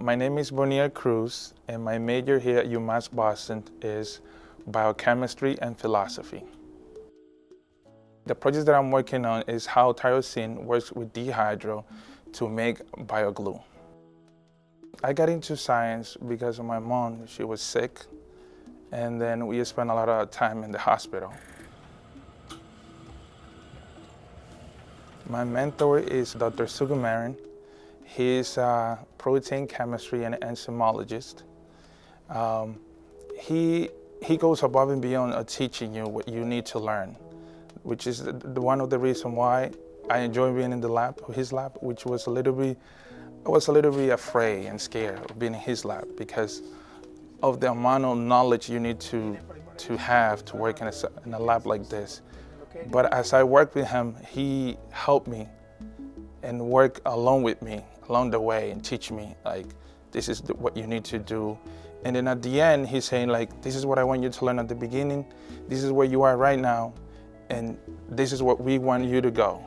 My name is Mcnair Cruz, and my major here at UMass Boston is Biochemistry and Philosophy. The project that I'm working on is how tyrosine works with dehydro to make bioglue. I got into science because of my mom. She was sick, and then we spent a lot of time in the hospital. My mentor is Dr. Nsubuga. He's a protein chemistry and enzymologist. He goes above and beyond teaching you what you need to learn, which is one of the reasons why I enjoy being in the lab, his lab, which was I was a little bit afraid and scared of being in his lab because of the amount of knowledge you need to have to work in a lab like this. But as I worked with him, he helped me and worked along with me along the way and teach me, like, this is what you need to do. And then at the end, he's saying, like, this is what I want you to learn at the beginning. This is where you are right now. And this is what we want you to go.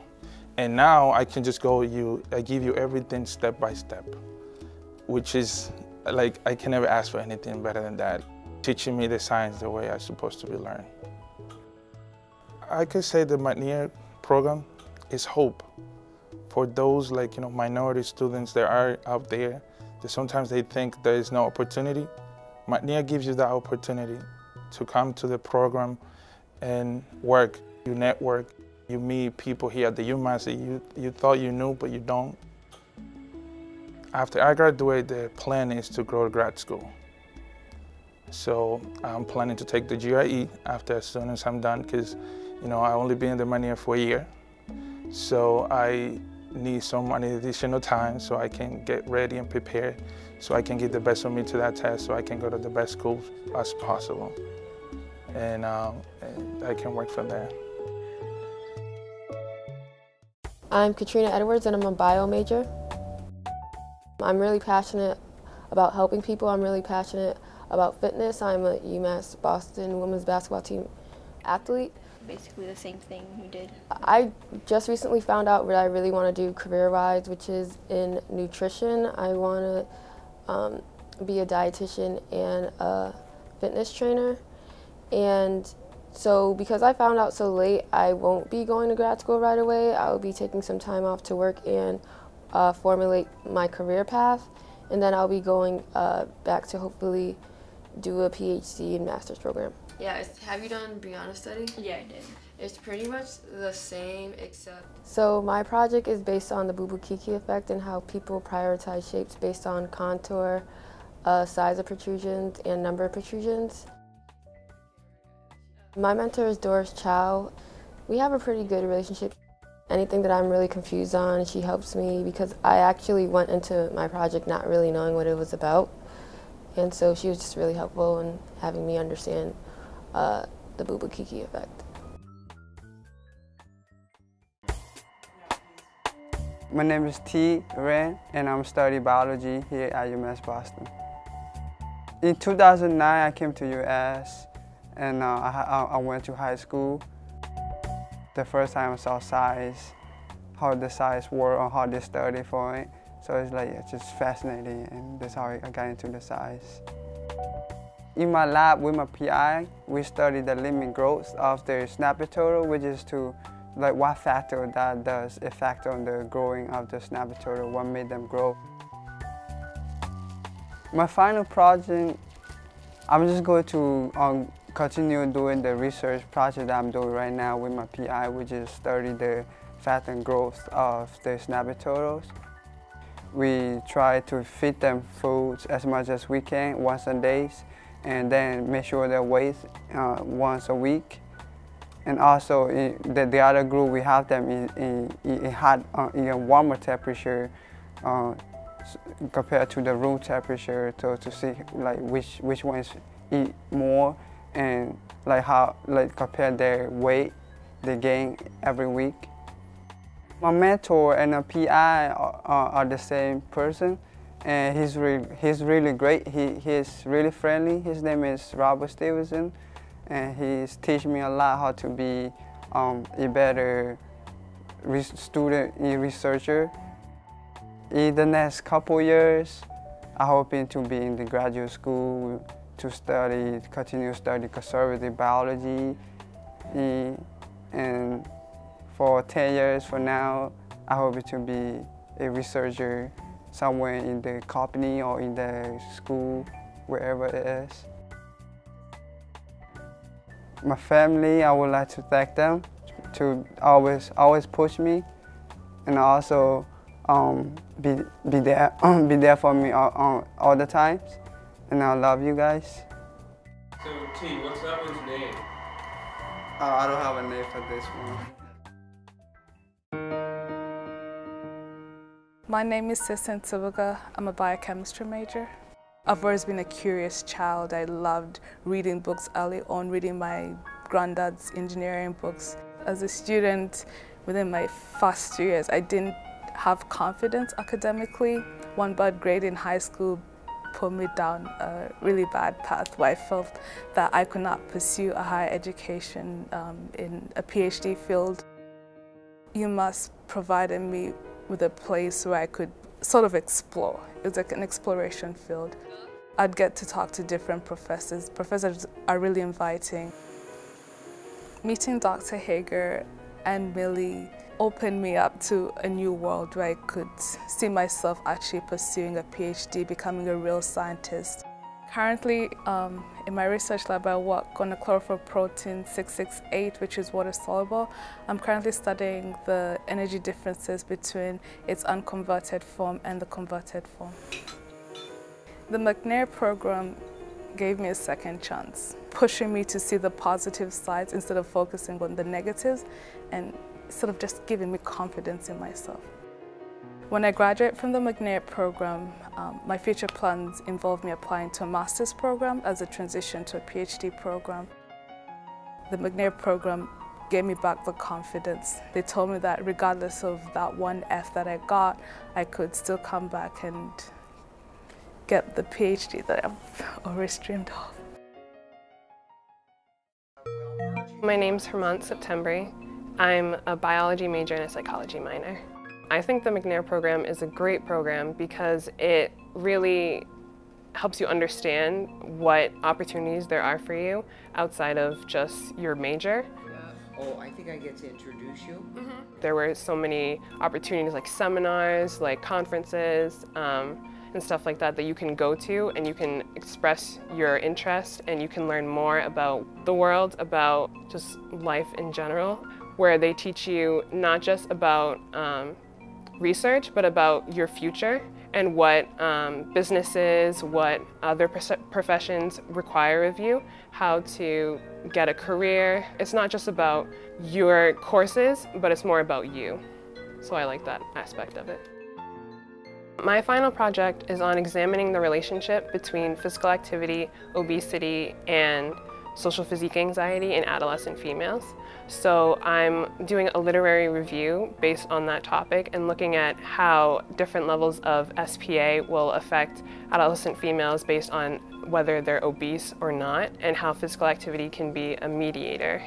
And now I can just go, I give you everything step by step, which is, like, I can never ask for anything better than that. Teaching me the science the way I'm supposed to be learned. I could say the Mcnair program is hope for those, like, minority students that are out there that sometimes they think there is no opportunity. Mcnair gives you that opportunity to come to the program and work. You network, you meet people here at the UMass that you thought you knew, but you don't. After I graduate, the plan is to go to grad school. So I'm planning to take the GRE as soon as I'm done, because I only been in the Mcnair for a year. So I need some additional time so I can get ready and prepared, so I can give the best of me to that test, so I can go to the best schools as possible. And I can work from there. I'm Katrina Edwards, and I'm a bio major. I'm really passionate about helping people. I'm really passionate about fitness. I'm a UMass Boston women's basketball team athlete. Basically the same thing you did. I just recently found out what I really want to do career-wise, which is in nutrition. I want to be a dietitian and a fitness trainer. And so because I found out so late, I won't be going to grad school right away. I will be taking some time off to work and formulate my career path. And then I'll be going back to hopefully do a PhD and master's program. Yeah, have you done Brianna study? Yeah, I did. It's pretty much the same except... So my project is based on the Bubukiki effect and how people prioritize shapes based on contour, size of protrusions, and number of protrusions. My mentor is Doris Chow. We have a pretty good relationship. Anything that I'm really confused on, she helps me, because I actually went into my project not really knowing what it was about. And so she was just really helpful in having me understand the Bubukiki effect. My name is T. Ren, and I'm studying biology here at UMass Boston. In 2009, I came to US, and I went to high school. The first time I saw science, how the science work, or how they study for it. So it's just fascinating, and that's how I got into the science. In my lab with my PI, we studied the limit growth of the snapping turtle, which is what factor that does affect on the growing of the snapping turtle, what made them grow. My final project, I'm just going to continue doing the research project that I'm doing right now with my PI, which is study the fat and growth of the snapping turtles. We try to feed them foods as much as we can once a day, and then measure their weight once a week. And also, the other group, we have them in a warmer temperature compared to the room temperature to see which ones eat more, and compare their weight they gain every week. My mentor and a PI are the same person, and he's really great. He's really friendly. His name is Robert Stevenson, and he's teaching me a lot how to be a better researcher. In the next couple years, I'm hoping to be in the graduate school to continue to study conservative biology. And for 10 years from now, I hope to be a researcher somewhere in the company or in the school, wherever it is. My family, I would like to thank them to always push me, and also be there for me all the times. And I love you guys. So T, what's that one's name? I don't have a name for this one. My name is Cissy Nsubuga. I'm a biochemistry major. I've always been a curious child. I loved reading books early on, reading my granddad's engineering books. As a student, within my first 2 years, I didn't have confidence academically. One bad grade in high school put me down a really bad path where I felt that I could not pursue a higher education in a PhD field. UMass provided me with a place where I could sort of explore. It was like an exploration field. I'd get to talk to different professors. Professors are really inviting. Meeting Dr. Hager and Millie opened me up to a new world where I could see myself actually pursuing a PhD, becoming a real scientist. Currently, in my research lab, I work on a chlorophyll protein 668, which is water soluble. I'm currently studying the energy differences between its unconverted form and the converted form. The Mcnair program gave me a second chance, pushing me to see the positive sides instead of focusing on the negatives, and sort of just giving me confidence in myself. When I graduate from the Mcnair program, my future plans involve me applying to a master's program as a transition to a PhD program. The Mcnair program gave me back the confidence. They told me that regardless of that one F that I got, I could still come back and get the PhD that I've always dreamed of. My name's Hermant Septembri. I'm a biology major and a psychology minor. I think the Mcnair program is a great program because it really helps you understand what opportunities there are for you outside of just your major. Oh, I think I get to introduce you. There were so many opportunities like seminars, like conferences, and stuff like that that you can go to and you can express your interest and you can learn more about the world, about just life in general, where they teach you not just about research, but about your future and what businesses, what other professions require of you, how to get a career. It's not just about your courses, but it's more about you. So I like that aspect of it. My final project is on examining the relationship between physical activity, obesity, and social physique anxiety in adolescent females. So I'm doing a literary review based on that topic and looking at how different levels of SPA will affect adolescent females based on whether they're obese or not, and how physical activity can be a mediator.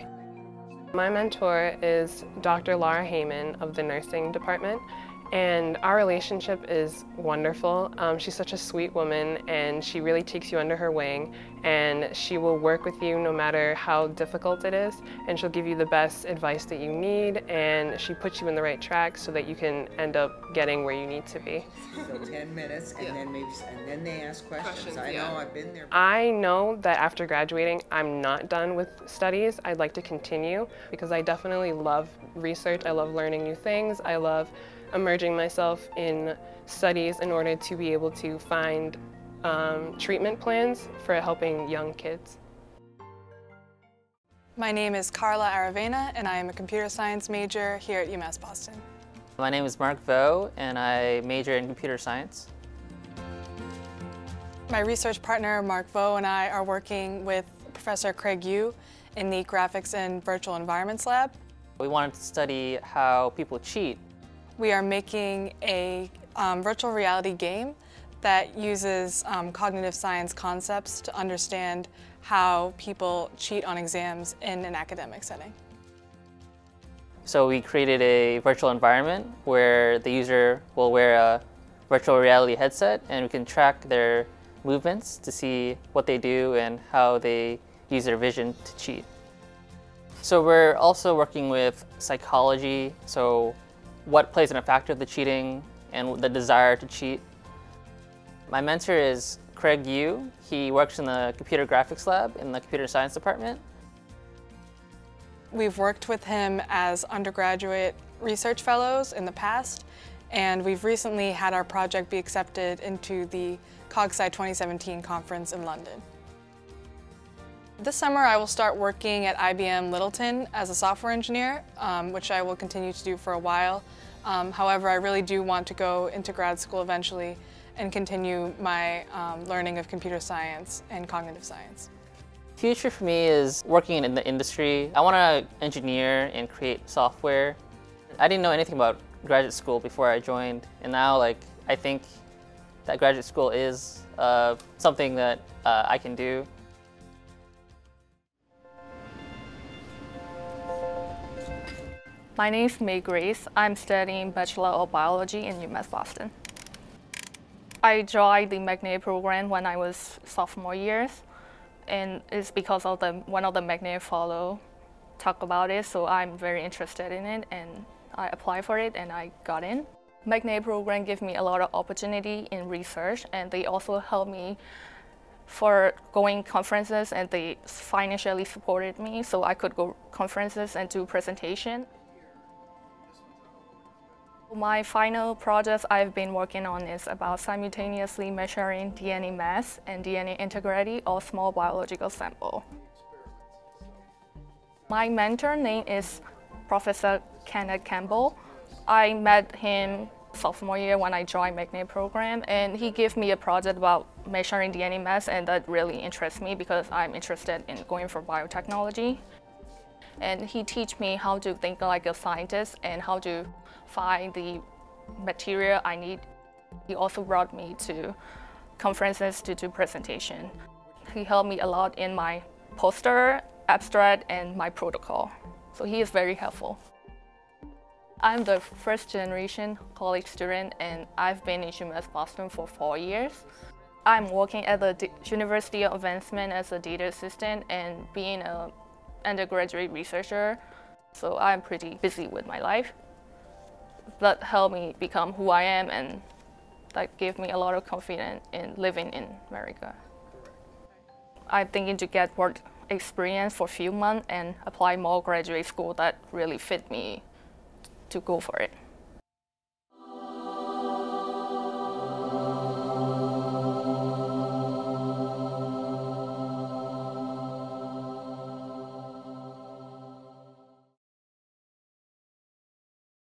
My mentor is Dr. Laura Heyman of the nursing department. And our relationship is wonderful. She's such a sweet woman and she really takes you under her wing, and she will work with you no matter how difficult it is, and she'll give you the best advice that you need, and she puts you in the right track so that you can end up getting where you need to be. So 10 minutes and then they ask questions. I know, I've been there. I know that after graduating, I'm not done with studies. I'd like to continue because I definitely love research. I love learning new things. I love immersing myself in studies in order to be able to find treatment plans for helping young kids. My name is Carla Aravena and I am a computer science major here at UMass Boston. My name is Mark Vo and I major in computer science. My research partner Mark Vo and I are working with Professor Craig Yu in the Graphics and Virtual Environments Lab. We wanted to study how people cheat. We are making a virtual reality game that uses cognitive science concepts to understand how people cheat on exams in an academic setting. So we created a virtual environment where the user will wear virtual reality headset, and we can track their movements to see what they do and how they use their vision to cheat. So we're also working with psychology, so what plays in a factor of the cheating and the desire to cheat. My mentor is Craig Yu. He works in the computer graphics lab in the computer science department. We've worked with him as undergraduate research fellows in the past, and we've recently had our project be accepted into the CogSci 2017 conference in London. This summer I will start working at IBM Littleton as a software engineer, which I will continue to do for a while. However, I really do want to go into grad school eventually and continue my learning of computer science and cognitive science. Future for me is working in the industry. I want to engineer and create software. I didn't know anything about graduate school before I joined, and now I think that graduate school is something that I can do. My name is May Grace. I'm studying Bachelor of Biology in UMass Boston. I joined the Mcnair program when I was sophomore years, and it's because of one of the Mcnair fellows talk about it, so I'm very interested in it, and I applied for it and I got in. Mcnair program gave me a lot of opportunity in research, and they also helped me for going conferences, and they financially supported me so I could go conferences and do presentation. My final project I've been working on is about simultaneously measuring DNA mass and DNA integrity of small biological sample. My mentor name is Professor Kenneth Campbell. I met him sophomore year when I joined Mcnair program, and he gave me a project about measuring DNA mass, and that really interests me because I'm interested in going for biotechnology. And he teach me how to think like a scientist and how to find the material I need. He also brought me to conferences to do presentation. He helped me a lot in my poster, abstract, and my protocol. So he is very helpful. I'm the first generation college student, and I've been in UMass Boston for 4 years. I'm working at the University of Advancement as a data assistant and being an undergraduate researcher. So I'm pretty busy with my life. That helped me become who I am, and that gave me a lot of confidence in living in America. I'm thinking to get work experience for a few months and apply more graduate school that really fit me to go for it.